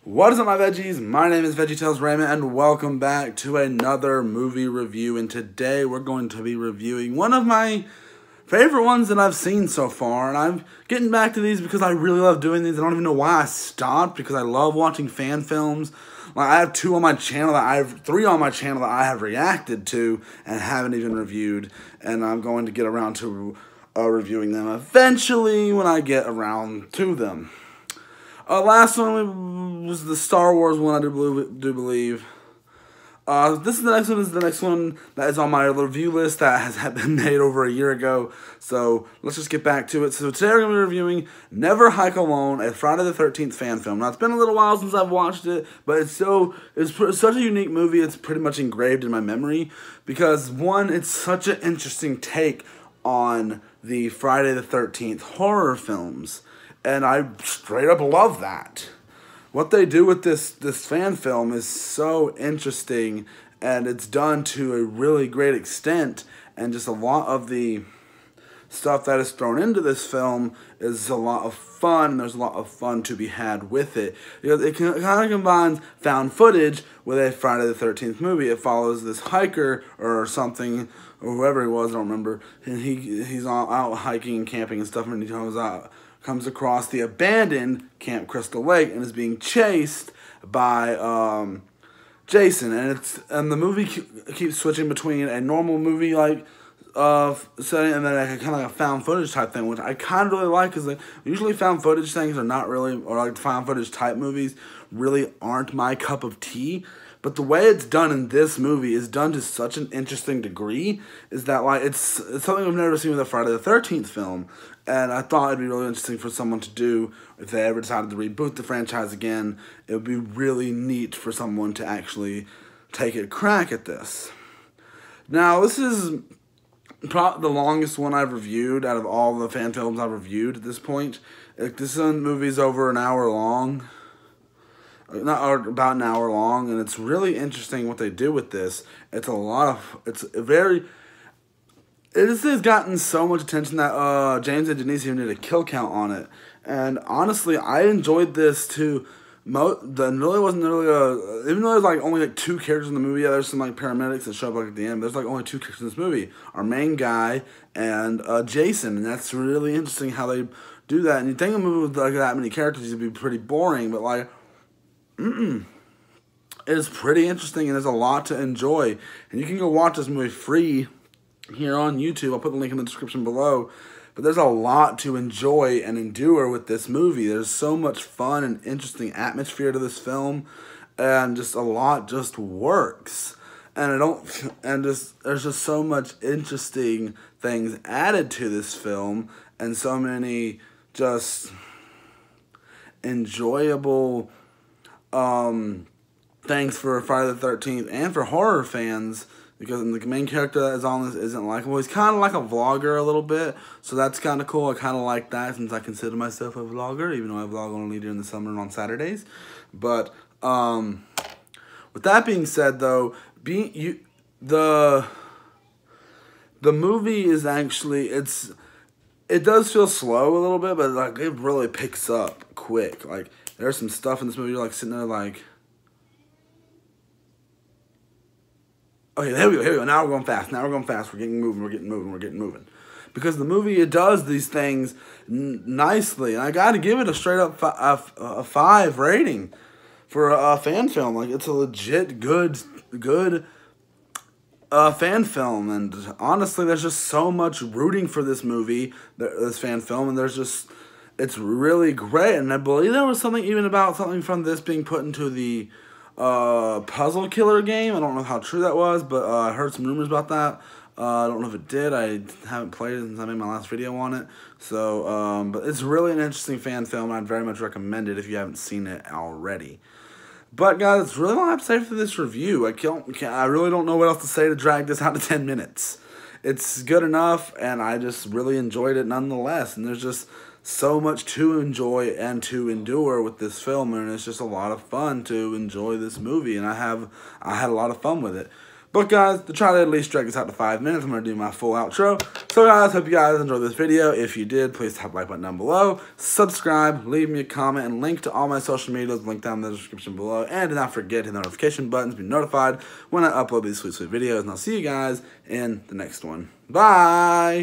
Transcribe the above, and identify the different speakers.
Speaker 1: What is up, my veggies? My name is VeggieTales Raymond, and welcome back to another movie review. And today we're going to be reviewing one of my favorite ones that I've seen so far. And I'm getting back to these because I really love doing these. I don't even know why I stopped, because I love watching fan films. Like, I have three on my channel that I have reacted to and haven't even reviewed. And I'm going to get around to reviewing them eventually when I get around to them. Last one was the Star Wars one, I do believe. This is the next one that is on my review list that has been made over a year ago. So let's just get back to it. So today we're going to be reviewing Never Hike Alone, a Friday the 13th fan film. Now, it's been a little while since I've watched it, but it's such a unique movie. It's pretty much engraved in my memory because, one, it's such an interesting take on the Friday the 13th horror films. And I straight up love that. What they do with this fan film is so interesting, and it's done to a really great extent, and just a lot of the stuff that is thrown into this film is a lot of fun, and there's a lot of fun to be had with it. Because it kind of combines found footage with a Friday the 13th movie. It follows this hiker or something, or whoever he was, I don't remember, and he's out hiking and camping and stuff, and he comes across the abandoned Camp Crystal Lake and is being chased by Jason, and the movie keeps switching between a normal movie like setting and then kind of like a found footage type thing, which I kind of really like, because usually found footage things are not really, or like found footage type movies really aren't my cup of tea. But the way it's done in this movie is done to such an interesting degree, is that like it's something I've never seen with a Friday the 13th film, and I thought it'd be really interesting for someone to do if they ever decided to reboot the franchise again. It would be really neat for someone to actually take a crack at this. Now, this is probably the longest one I've reviewed out of all the fan films I've reviewed at this point. This movie's over an hour long. About an hour long, and it's really interesting what they do with this. It has gotten so much attention that James and Denise even did a kill count on it. And honestly, I enjoyed this too. Even though there's like only like two characters in the movie, there's some like paramedics that show up like at the end. There's like only two characters in this movie: our main guy and Jason, and that's really interesting how they do that. And you think a movie with like that many characters would be pretty boring, but like. It's pretty interesting, and there's a lot to enjoy. And you can go watch this movie free here on YouTube. I'll put the link in the description below. But there's a lot to enjoy and endure with this movie. There's so much fun and interesting atmosphere to this film, and just a lot just works. And there's just so much interesting things added to this film, and so many just enjoyable things for Friday the 13th and for horror fans, because the main character that is on this isn't likable. He's kind of like a vlogger a little bit, so that's kind of cool. I kind of like that, since I consider myself a vlogger, even though I vlog only during the summer and on Saturdays. But with that being said, though, the movie is actually it does feel slow a little bit, but like it really picks up quick. Like, there's some stuff in this movie, you're like sitting there like, okay, here we go. Now we're going fast. We're getting moving. Because the movie, it does these things nicely, and I got to give it a straight up a 5 rating for a fan film. Like, it's a legit good fan film, and honestly, there's just so much rooting for this movie, this fan film, and it's really great. And I believe there was something from this being put into the Puzzle Killer game. I don't know how true that was, but I heard some rumors about that. I don't know if it did. I haven't played it since I made my last video on it. So, but it's really an interesting fan film, and I'd very much recommend it if you haven't seen it already. But guys, that's really all I have to say for this review. I really don't know what else to say to drag this out to 10 minutes. It's good enough, and I just really enjoyed it nonetheless. And there's just so much to enjoy and to endure with this film, and it's just a lot of fun to enjoy this movie, and I had a lot of fun with it. But guys, to try to at least drag this out to 5 minutes, I'm going to do my full outro. So guys, hope you guys enjoyed this video. If you did, please tap the like button down below. Subscribe, leave me a comment, and link to all my social medias linked down in the description below. And do not forget to hit the notification button to be notified when I upload these sweet videos. And I'll see you guys in the next one. Bye!